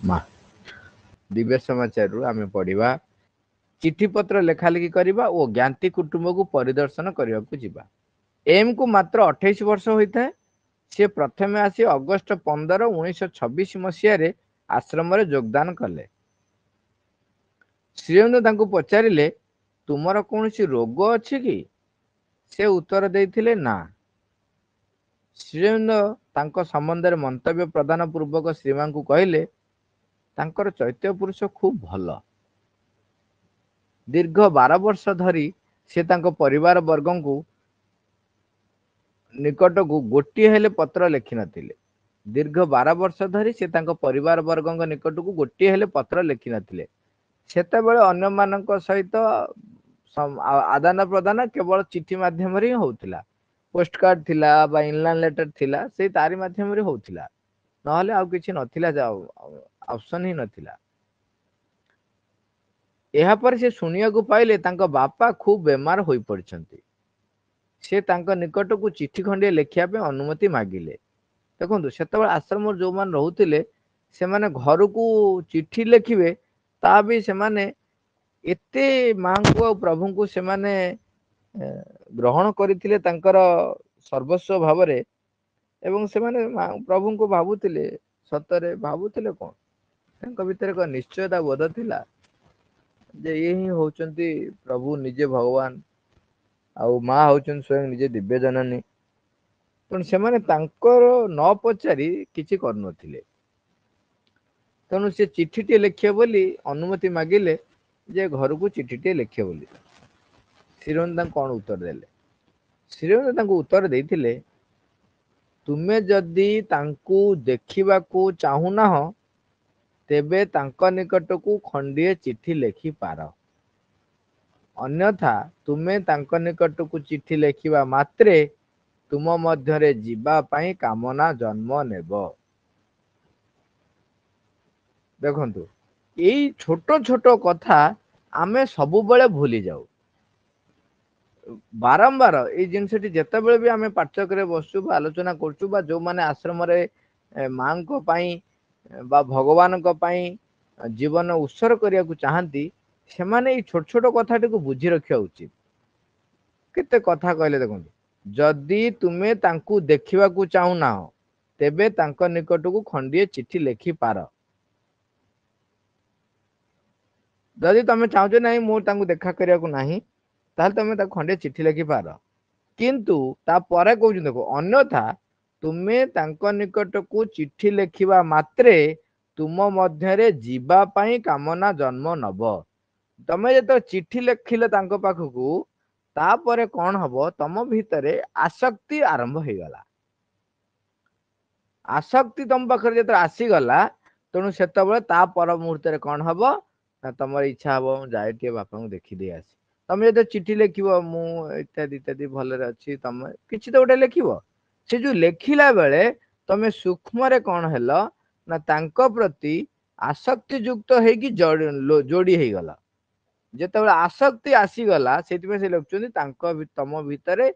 ମା ଦିବ୍ୟ ସମାଚାରରୁ ଆମେ ପଢିବା ଚିଠି ପତ୍ର ଲେଖାଲେଖି କରିବା ଓ ଜ୍ଞାତି କୁଟୁମ୍ବକୁ ପରିଦର୍ଶନ କରିବାକୁ ଯିବା। ଏମ୍ କୁ ମାତ୍ର 28 ବର୍ଷ ହୋଇଥାଏ। ସେ ପ୍ରଥମେ ଆସି ଅଗଷ୍ଟ 15, 1926 ମସିହାରେ ଆଶ୍ରମରେ ଯୋଗଦାନ କଲେ। ଶ୍ରୀଅରବିନ୍ଦ ତାଙ୍କୁ ପଚାରିଲେ, ତୁମର କୌଣସି ରୋଗ ଅଛି କି? ସେ ଉତ୍ତର ଦେଇଥିଲେ, ନା। ଶ୍ରୀଅରବିନ୍ଦ ତାଙ୍କ ସମ୍ବନ୍ଧରେ ମନ୍ତବ୍ୟ ପ୍ରଦାନ ପୂର୍ବକ ଶ୍ରୀମାଙ୍କୁ କହିଲେ, ତାଙ୍କର ଚୈତ୍ୟ ପୁରୁଷ ଖୁବ୍ ଭଲ। ଦୀର୍ଘ 12 ବର୍ଷ ଧରି ସେ ତାଙ୍କ ପରିବାର ବର୍ଗଙ୍କୁ ନିକଟକୁ ଗୋଟିଏ ହେଲେ ପତ୍ର ଲେଖିନଥିଲେ। ଦୀର୍ଘ 12 ବର୍ଷ ଧରି ସେ ତାଙ୍କ ପରିବାର ବର୍ଗଙ୍କ ନିକଟକୁ ଗୋଟିଏ ହେଲେ ପତ୍ର ଲେଖିନଥିଲେ। ସେତେବେଳେ ଅନ୍ୟମାନଙ୍କ ସହିତ ଆଦାନ ପ୍ରଦାନ କେବଳ ଚିଠି ମାଧ୍ୟମରେ ହିଁ ହଉଥିଲା। ପୋଷ୍ଟ କାର୍ଡ ଥିଲା ବା ଇନଲାଇନ୍ ଲେଟର ଥିଲା, ସେଇ ତାରି ମାଧ୍ୟମରେ ହଉଥିଲା। ନହେଲେ ଆଉ କିଛି ନଥିଲା, ଅପସନ ହିଁ ନଥିଲା। ଏହାପରେ ସେ ଶୁଣିବାକୁ ପାଇଲେ ତାଙ୍କ ବାପା ଖୁବ୍ ବେମାର ହୋଇପଡ଼ିଛନ୍ତି। ସେ ତାଙ୍କ ନିକଟକୁ ଚିଠି ଖଣ୍ଡିଏ ଲେଖିବା ପାଇଁ ଅନୁମତି ମାଗିଲେ। ଦେଖନ୍ତୁ, ସେତେବେଳେ ଆଶ୍ରମରେ ଯୋଉମାନେ ରହୁଥିଲେ ସେମାନେ ଘରକୁ ଚିଠି ଲେଖିବେ, ତା ବି ସେମାନେ ଏତେ ମାଙ୍କୁ ଆଉ ପ୍ରଭୁଙ୍କୁ ସେମାନେ ଗ୍ରହଣ କରିଥିଲେ ତାଙ୍କର ସର୍ବସ୍ୱ ଭାବରେ। ଏବଂ ସେମାନେ ପ୍ରଭୁଙ୍କୁ ଭାବୁଥିଲେ, ସତରେ ଭାବୁଥିଲେ କଣ, ତାଙ୍କ ଭିତରେ ଏକ ନିଶ୍ଚୟତା ବୋଧ ଥିଲା ଯେ ଇଏ ହିଁ ହଉଛନ୍ତି ପ୍ରଭୁ ନିଜେ ଭଗବାନ, ଆଉ ମା ହଉଛନ୍ତି ସ୍ୱୟଂ ନିଜେ ଦିବ୍ୟ ଜନନୀ। ତେଣୁ ସେମାନେ ତାଙ୍କର ନ ପଚାରି କିଛି କରୁନଥିଲେ। ତେଣୁ ସେ ଚିଠିଟିଏ ଲେଖିବେ ବୋଲି ଅନୁମତି ମାଗିଲେ, ଯେ ଘରକୁ ଚିଠିଟିଏ ଲେଖିବେ ବୋଲି। ଶ୍ରୀଅରବିନ୍ଦ ତାଙ୍କୁ କଣ ଉତ୍ତର ଦେଲେ? ଶ୍ରୀଅରବିନ୍ଦ ତାଙ୍କୁ ଉତ୍ତର ଦେଇଥିଲେ, ତୁମେ ଯଦି ତାଙ୍କୁ ଦେଖିବାକୁ ଚାହୁଁନାହଁ, ତେବେ ତାଙ୍କ ନିକଟକୁ ଖଣ୍ଡିଏ ଚିଠି ଲେଖିପାର। ଅନ୍ୟଥା ତୁମେ ତାଙ୍କ ନିକଟକୁ ଚିଠି ଲେଖିବା ମାତ୍ରେ ତୁମ ମଧ୍ୟରେ ଯିବା ପାଇଁ କାମନା ଜନ୍ମ ନେବ। ଦେଖନ୍ତୁ, ଏଇ ଛୋଟ ଛୋଟ କଥା ଆମେ ସବୁବେଳେ ଭୁଲି ଯାଉ। ବାରମ୍ବାର ଏଇ ଜିନିଷଟି ଯେତେବେଳେ ବି ଆମେ ପାଠ୍ୟକ୍ରମରେ ବସୁଛୁ ବା ଆଲୋଚନା କରୁଛୁ, ବା ଯୋଉମାନେ ଆଶ୍ରମରେ ମାଙ୍କ ପାଇଁ ବା ଭଗବାନଙ୍କ ପାଇଁ ଜୀବନ ଉତ୍ସର୍ଗ କରିବାକୁ ଚାହାନ୍ତି, ସେମାନେ ଏଇ ଛୋଟ ଛୋଟ କଥାଟିକୁ ବୁଝି ରଖିବା ଉଚିତ। କେତେ କଥା କହିଲେ ଦେଖନ୍ତୁ, ଯଦି ତୁମେ ତାଙ୍କୁ ଦେଖିବାକୁ ଚାହୁଁନାହ, ତେବେ ତାଙ୍କ ନିକଟକୁ ଖଣ୍ଡିଏ ଚିଠି ଲେଖିପାର। ଯଦି ତମେ ଚାହୁଁଛ ନାହିଁ ମୁଁ ତାଙ୍କୁ ଦେଖା କରିବାକୁ ନାହିଁ, ତାହେଲେ ତମେ ତାକୁ ଖଣ୍ଡିଏ ଚିଠି ଲେଖିପାର। କିନ୍ତୁ ତାପରେ କହୁଛନ୍ତି, ଦେଖ, ଅନ୍ୟଥା ତୁମେ ତାଙ୍କ ନିକଟକୁ ଚିଠି ଲେଖିବା ମାତ୍ରେ ତୁମ ମଧ୍ୟରେ ଯିବା ପାଇଁ କାମନା ଜନ୍ମ ନବ। ତମେ ଯେତେବେଳେ ଚିଠି ଲେଖିଲେ ତାଙ୍କ ପାଖକୁ, ତାପରେ କଣ ହବ, ତମ ଭିତରେ ଆସକ୍ତି ଆରମ୍ଭ ହେଇଗଲା। ଆସକ୍ତି ତମ ପାଖରେ ଯେତେବେଳେ ଆସିଗଲା, ତେଣୁ ସେତେବେଳେ ତା ପର ମୁହୂର୍ତ୍ତରେ କଣ ହବ ନା, ତମର ଇଚ୍ଛା ହବ ମୁଁ ଯାଏ ଟିକେ ବାପାଙ୍କୁ ଦେଖିଦେଇ ଆସେ। ତମେ ଯେତେବେଳେ ଚିଠି ଲେଖିବ, ମୁଁ ଇତ୍ୟାଦି ଇତ୍ୟାଦି ଭଲରେ ଅଛି, ତମେ କିଛି ତ ଗୋଟେ ଲେଖିବ। ସେ ଯୋଉ ଲେଖିଲା ବେଳେ ତମେ ସୂକ୍ଷ୍ମରେ କଣ ହେଲ ନା, ତାଙ୍କ ପ୍ରତି ଆସକ୍ତି ଯୁକ୍ତ ହେଇକି ଯୋଡି ହେଇଗଲା। ଯେତେବେଳେ ଆସକ୍ତି ଆସିଗଲା, ସେଥିପାଇଁ ସେ ଲେଖୁଛନ୍ତି ତମ ଭିତରେ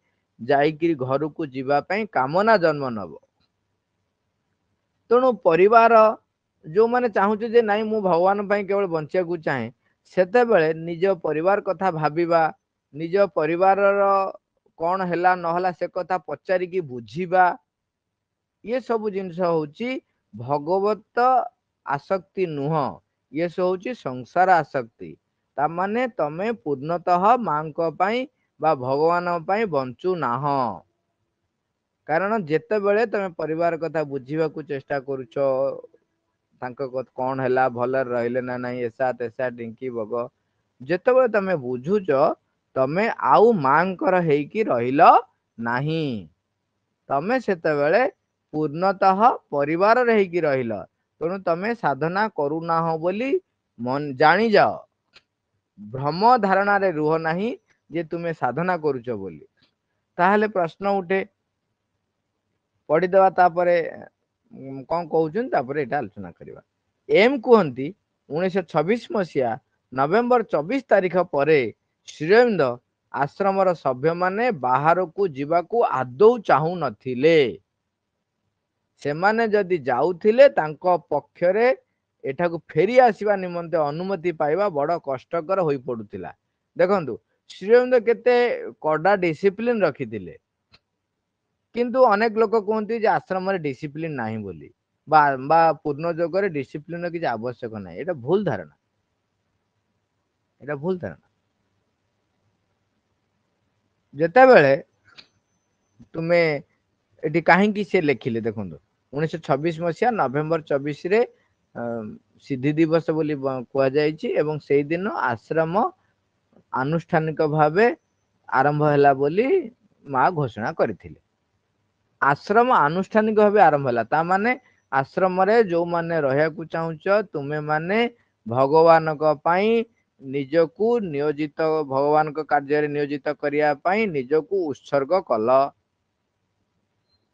ଯାଇକିରି ଘରକୁ ଯିବା ପାଇଁ କାମନା ଜନ୍ମ ନବ। ତେଣୁ ପରିବାର ଯୋଉମାନେ ଚାହୁଁଛୁ ଯେ ନାଇଁ ମୁଁ ଭଗବାନ ପାଇଁ କେବଳ ବଞ୍ଚିବାକୁ ଚାହେଁ, ସେତେବେଳେ ନିଜ ପରିବାର କଥା ଭାବିବା, ନିଜ ପରିବାରର କଣ ହେଲା ନହେଲା ସେ କଥା ପଚାରିକି ବୁଝିବା, ଇଏ ସବୁ ଜିନିଷ ହଉଛି ଭଗବତ ଆସକ୍ତି ନୁହଁ, ଇଏ ସବୁ ହଉଛି ସଂସାର ଆସକ୍ତି। ତାମାନେ ତମେ ପୂର୍ଣ୍ଣତଃ ମାଙ୍କ ପାଇଁ ବା ଭଗବାନଙ୍କ ପାଇଁ ବଞ୍ଚୁ ନାହଁ। କାରଣ ଯେତେବେଳେ ତମେ ପରିବାର କଥା ବୁଝିବାକୁ ଚେଷ୍ଟା କରୁଛ, ତାଙ୍କ କଣ ହେଲା, ଭଲରେ ରହିଲେ ନା ନାଇଁ, ଏସା ତେସା ଢିଙ୍କି ବଗ, ଯେତେବେଳେ ତମେ ବୁଝୁଛ, ତମେ ଆଉ ମାଙ୍କର ହେଇକି ରହିଲ ନାହିଁ। ତମେ ସେତେବେଳେ ପୂର୍ଣ୍ଣତଃ ପରିବାରରେ ହେଇକି ରହିଲ। ତେଣୁ ତମେ ସାଧନା କରୁନାହଁ ବୋଲି ଜାଣିଯାଅ। ଭ୍ରମ ଧାରଣାରେ ରୁହ ନାହିଁ ଯେ ତୁମେ ସାଧନା କରୁଛ ବୋଲି। ତାହେଲେ ପ୍ରଶ୍ନ ଉଠେ, ପଢିଦେବା, ତାପରେ କଣ କହୁଛନ୍ତି, ତାପରେ ଏଇଟା ଆଲୋଚନା କରିବା। ଏମ୍ କୁହନ୍ତି, 1926 ମସିହା ନଭେମ୍ବର 24 ତାରିଖ ପରେ ଶ୍ରୀଅରବିନ୍ଦ ଆଶ୍ରମର ସଭ୍ୟମାନେ ବାହାରକୁ ଯିବାକୁ ଆଦୌ ଚାହୁଁ ନଥିଲେ। ସେମାନେ ଯଦି ଯାଉଥିଲେ, ତାଙ୍କ ପକ୍ଷରେ ଏଠାକୁ ଫେରି ଆସିବା ନିମନ୍ତେ ଅନୁମତି ପାଇବା ବଡ କଷ୍ଟକର ହୋଇ ପଡୁଥିଲା। ଦେଖନ୍ତୁ ଶ୍ରୀଅରବିନ୍ଦ କେତେ କଡା ଡିସିପ୍ଲିନ ରଖିଥିଲେ, କିନ୍ତୁ ଅନେକ ଲୋକ କୁହନ୍ତି ଯେ ଆଶ୍ରମରେ ଡିସିପ୍ଲିନ ନାହିଁ ବୋଲି, ବା ପୂର୍ଣ୍ଣ ଯୋଗରେ ଡିସିପ୍ଲିନ କିଛି ଆବଶ୍ୟକ ନାହିଁ। ଏଇଟା ଭୁଲ ଧାରଣା, ଏଇଟା ଭୁଲ ଧାରଣା। ଯେତେବେଳେ ତୁମେ ଏଠି କାହିଁକି ସେ ଲେଖିଲେ ଦେଖନ୍ତୁ, 1926 ମସିହା ନଭେମ୍ବର 24 ରେ ସିଦ୍ଧି ଦିବସ ବୋଲି କୁହାଯାଇଛି ଏବଂ ସେଇଦିନ ଆଶ୍ରମ ଆନୁଷ୍ଠାନିକ ଭାବେ ଆରମ୍ଭ ହେଲା ବୋଲି ମା ଘୋଷଣା କରିଥିଲେ। ଆଶ୍ରମ ଆନୁଷ୍ଠାନିକ ଭାବେ ଆରମ୍ଭ ହେଲା, ତା ମାନେ ଆଶ୍ରମରେ ଯୋଉମାନେ ରହିବାକୁ ଚାହୁଁଛ ତୁମେ ମାନେ ଭଗବାନଙ୍କ ପାଇଁ ନିଜକୁ ନିୟୋଜିତ, ଭଗବାନଙ୍କ କାର୍ଯ୍ୟରେ ନିୟୋଜିତ କରିବା ପାଇଁ ନିଜକୁ ଉତ୍ସର୍ଗ କଲ,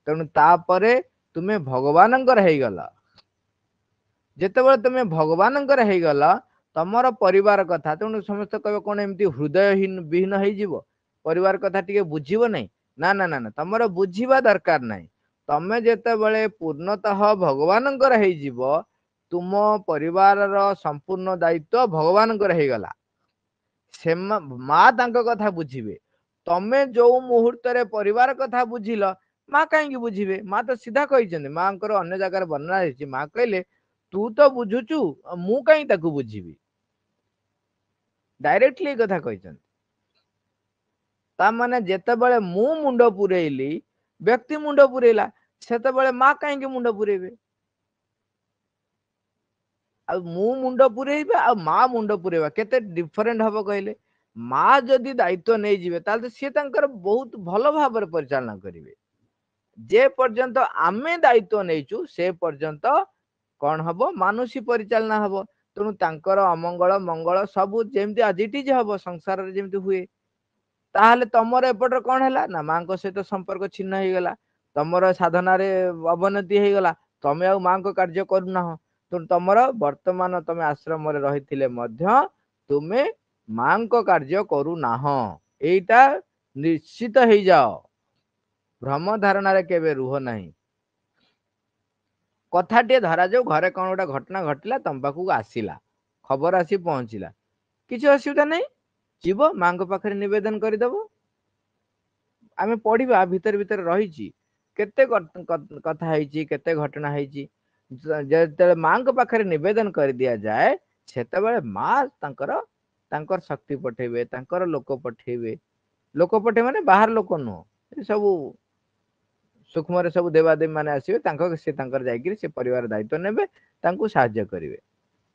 ତେଣୁ ତାପରେ ତୁମେ ଭଗବାନଙ୍କର ହେଇଗଲ। ଯେତେବେଳେ ତୁମେ ଭଗବାନଙ୍କର ହେଇଗଲ ତମର ପରିବାର କଥା, ତେଣୁ ସମସ୍ତେ କହିବେ କଣ ଏମିତି ହୃଦୟ ବିହୀନ ହେଇଯିବ, ପରିବାର କଥା ଟିକେ ବୁଝିବ ନାହିଁ? ନା ନା ନା ନା, ତମର ବୁଝିବା ଦରକାର ନାହିଁ। ତମେ ଯେତେବେଳେ ପୂର୍ଣ୍ଣତଃ ଭଗବାନଙ୍କର ହେଇଯିବ, ତୁମ ପରିବାରର ସମ୍ପୂର୍ଣ୍ଣ ଦାୟିତ୍ୱ ଭଗବାନଙ୍କର ହେଇଗଲା। ମା ତାଙ୍କ କଥା ବୁଝିବେ। ତମେ ଯୋଉ ମୁହୂର୍ତ୍ତରେ ପରିବାର କଥା ବୁଝିଲ, ମା କାହିଁକି ବୁଝିବେ? ମା ତ ସିଧା କହିଛନ୍ତି, ମାଙ୍କର ଅନ୍ୟ ଜାଗାରେ ବର୍ଣ୍ଣନା ହେଇଛି, ମା କହିଲେ ତୁ ତ ବୁଝୁଛୁ, ମୁଁ କାହିଁ ତାକୁ ବୁଝିବି? ଡାଇରେକ୍ଟଲି ଏ କଥା କହିଛନ୍ତି। ତା ମାନେ ଯେତେବେଳେ ମୁଁ ମୁଣ୍ଡ ପୁରେଇଲି, ବ୍ୟକ୍ତି ମୁଣ୍ଡ ପୁରେଇଲା, ସେତେବେଳେ ମା କାହିଁକି ମୁଣ୍ଡ ପୁରେଇବେ? ଆଉ ମୁଁ ମୁଣ୍ଡ ପୁରେଇବା ଆଉ ମା ମୁଣ୍ଡ ପୁରେଇବା କେତେ ଡିଫରେଣ୍ଟ ହବ କହିଲେ? ମା ଯଦି ଦାୟିତ୍ୱ ନେଇଯିବେ ତାହେଲେ ସିଏ ତାଙ୍କର ବହୁତ ଭଲ ଭାବରେ ପରିଚାଳନା କରିବେ। ଯେ ପର୍ଯ୍ୟନ୍ତ ଆମେ ଦାୟିତ୍ୱ ନେଇଛୁ ସେ ପର୍ଯ୍ୟନ୍ତ କଣ ହବ? ମାନୁଷୀ ପରିଚାଳନା ହବ। ତେଣୁ ତାଙ୍କର ଅମଙ୍ଗଳ ମଙ୍ଗଳ ସବୁ ଯେମିତି ଆଜିଟି ଯେ ହବ ସଂସାରରେ ଯେମିତି ହୁଏ। ତାହେଲେ ତମର ଏପଟରେ କଣ ହେଲା ନା, ମାଙ୍କ ସହିତ ସମ୍ପର୍କ ଛିନ୍ନ ହେଇଗଲା, ତମର ସାଧନାରେ ଅବନତି ହେଇଗଲା, ତମେ ଆଉ ମାଙ୍କ କାର୍ଯ୍ୟ କରୁନାହ। ତେଣୁ ତମର ବର୍ତ୍ତମାନ ତମେ ଆଶ୍ରମରେ ରହିଥିଲେ ମଧ୍ୟ ତୁମେ ମାଙ୍କ କାର୍ଯ୍ୟ କରୁନାହ, ଏଇଟା ନିଶ୍ଚିତ ହେଇଯାଅ। ଭ୍ରମ ଧାରଣାରେ କେବେ ରୁହ ନାହିଁ। କଥାଟିଏ ଧରାଯାଉ ଘରେ କଣ ଗୋଟେ ଘଟଣା ଘଟିଲା, ତମ ପାଖକୁ ଆସିଲା, ଖବର ଆସି ପହଞ୍ଚିଲା, କିଛି ଅସୁବିଧା ନାହିଁ, ଯିବ ମାଙ୍କ ପାଖରେ ନିବେଦନ କରିଦବ। ଆମେ ପଢିବା ଭିତରେ ଭିତରେ ରହିଛି କେତେ କଥା ହେଇଛି, କେତେ ଘଟଣା ହେଇଛି। ଯେତେବେଳେ ମାଙ୍କ ପାଖରେ ନିବେଦନ କରିଦିଆଯାଏ, ସେତେବେଳେ ମା ତାଙ୍କର ଶକ୍ତି ପଠେଇବେ, ତାଙ୍କର ଲୋକ ପଠେଇବେ। ଲୋକ ପଠେଇବେ ମାନେ ବାହାର ଲୋକ ନୁହଁ, ସବୁ ସୂକ୍ଷ୍ମରେ ସବୁ ଦେବାଦେବୀ ମାନେ ଆସିବେ, ସେ ତାଙ୍କର ଯାଇକିରି ସେ ପରିବାର ଦାୟିତ୍ୱ ନେବେ, ତାଙ୍କୁ ସାହାଯ୍ୟ କରିବେ।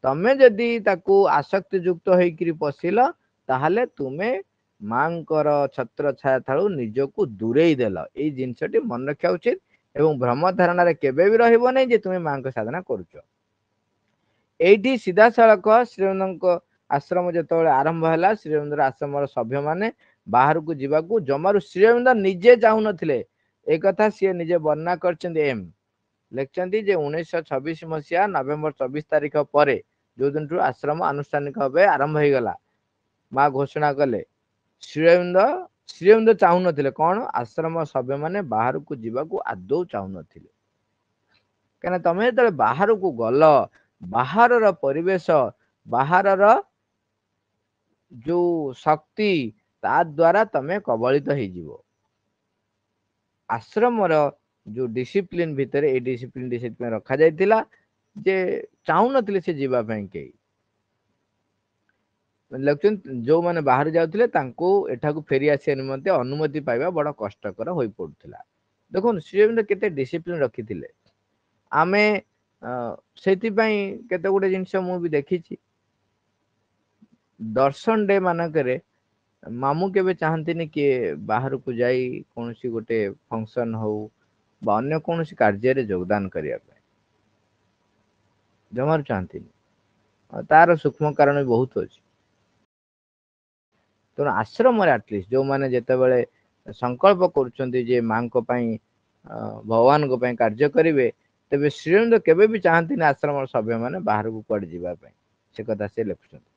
ତମେ ଯଦି ତାକୁ ଆସକ୍ତି ଯୁକ୍ତ ହେଇକିରି ପଶିଲ, ତାହେଲେ ତୁମେ ମାଙ୍କର ଛତ୍ର ଛାୟା ଠାରୁ ନିଜକୁ ଦୂରେଇ ଦେଲ। ଏଇ ଜିନିଷଟି ମନେ ରଖିବା ଉଚିତ ଏବଂ ଭ୍ରମ ଧାରଣାରେ କେବେ ବି ରହିବ ନାହିଁ ଯେ ତୁମେ ମାଙ୍କ ସାଧନା କରୁଛ। ଏଇଠି ସିଧାସଳଖ ଶ୍ରୀଅରବିନ୍ଦଙ୍କ ଆଶ୍ରମ ଯେତେବେଳେ ଆରମ୍ଭ ହେଲା, ଶ୍ରୀଅରବିନ୍ଦର ଆଶ୍ରମର ସଭ୍ୟମାନେ ବାହାରକୁ ଯିବାକୁ ଜମାରୁ ଶ୍ରୀଅରବିନ୍ଦ ନିଜେ ଚାହୁଁନଥିଲେ। ଏ କଥା ସିଏ ନିଜେ ବର୍ଣ୍ଣନା କରିଛନ୍ତି। ଲେଖିଛନ୍ତି ଯେ 1926 ମସିହା ନଭେମ୍ବର 24 ତାରିଖ ପରେ ଯୋଉ ଦିନଠୁ ଆଶ୍ରମ ଆନୁଷ୍ଠାନିକ ଭାବେ ଆରମ୍ଭ ହେଇଗଲା, ମା ଘୋଷଣା କଲେ ଶ୍ରୀଅରବିନ୍ଦ ଚାହୁଁନଥିଲେ କଣ, ଆଶ୍ରମ ସଭ୍ୟମାନେ ବାହାରକୁ ଯିବାକୁ ଆଦୌ ଚାହୁଁନଥିଲେ। କାହିଁକିନା ତମେ ଯେତେବେଳେ ବାହାରକୁ ଗଲ, ବାହାରର ପରିବେଶ, ବାହାରର ଯୋଉ ଶକ୍ତି, ତା ଦ୍ୱାରା ତମେ କବଳିତ ହେଇଯିବ। ଆଶ୍ରମର ଯୋଉ ଡିସିପ୍ଲିନ ଭିତରେ ଏଇ ଡିସିପ୍ଲିନଟି ସେଥିପାଇଁ ରଖାଯାଇଥିଲା ଯେ ଚାହୁଁନଥିଲେ ସେ ଯିବା ପାଇଁ କେହି। ଲେଖୁଛନ୍ତି ଯୋଉମାନେ ବାହାରେ ଯାଉଥିଲେ ତାଙ୍କୁ ଏଠାକୁ ଫେରି ଆସିବା ନିମନ୍ତେ ଅନୁମତି ପାଇବା ବଡ କଷ୍ଟକର ହୋଇ ପଡୁଥିଲା। ଦେଖନ୍ତୁ ଶ୍ରୀଅରବିନ୍ଦ କେତେ ଡିସିପ୍ଲିନ ରଖିଥିଲେ। ଆମେ ସେଥିପାଇଁ କେତେ ଗୁଡେ ଜିନିଷ ମୁଁ ବି ଦେଖିଛି। ଦର୍ଶନ ଡେ ମାନଙ୍କରେ ମାମୁଁ କେବେ ଚାହାନ୍ତିନି କିଏ ବାହାରକୁ ଯାଇ କୌଣସି ଗୋଟେ ଫଙ୍କସନ ହଉ ବା ଅନ୍ୟ କୌଣସି କାର୍ଯ୍ୟରେ ଯୋଗଦାନ କରିବା ପାଇଁ, ଜମାରୁ ଚାହାନ୍ତିନି। ତାର ସୂକ୍ଷ୍ମ କାରଣ ବି ବହୁତ ଅଛି। ତେଣୁ ଆଶ୍ରମରେ ଆଟଲିଷ୍ଟ ଯୋଉମାନେ ଯେତେବେଳେ ସଂକଳ୍ପ କରୁଛନ୍ତି ଯେ ମାଙ୍କ ପାଇଁ, ଭଗବାନଙ୍କ ପାଇଁ କାର୍ଯ୍ୟ କରିବେ, ତେବେ ଶ୍ରୀଅରବିନ୍ଦ କେବେ ବି ଚାହାନ୍ତିନି ଆଶ୍ରମର ସଭ୍ୟମାନେ ବାହାରକୁ କୁଆଡେ ଯିବା ପାଇଁ। ସେ କଥା ସେ ଲେଖୁଛନ୍ତି।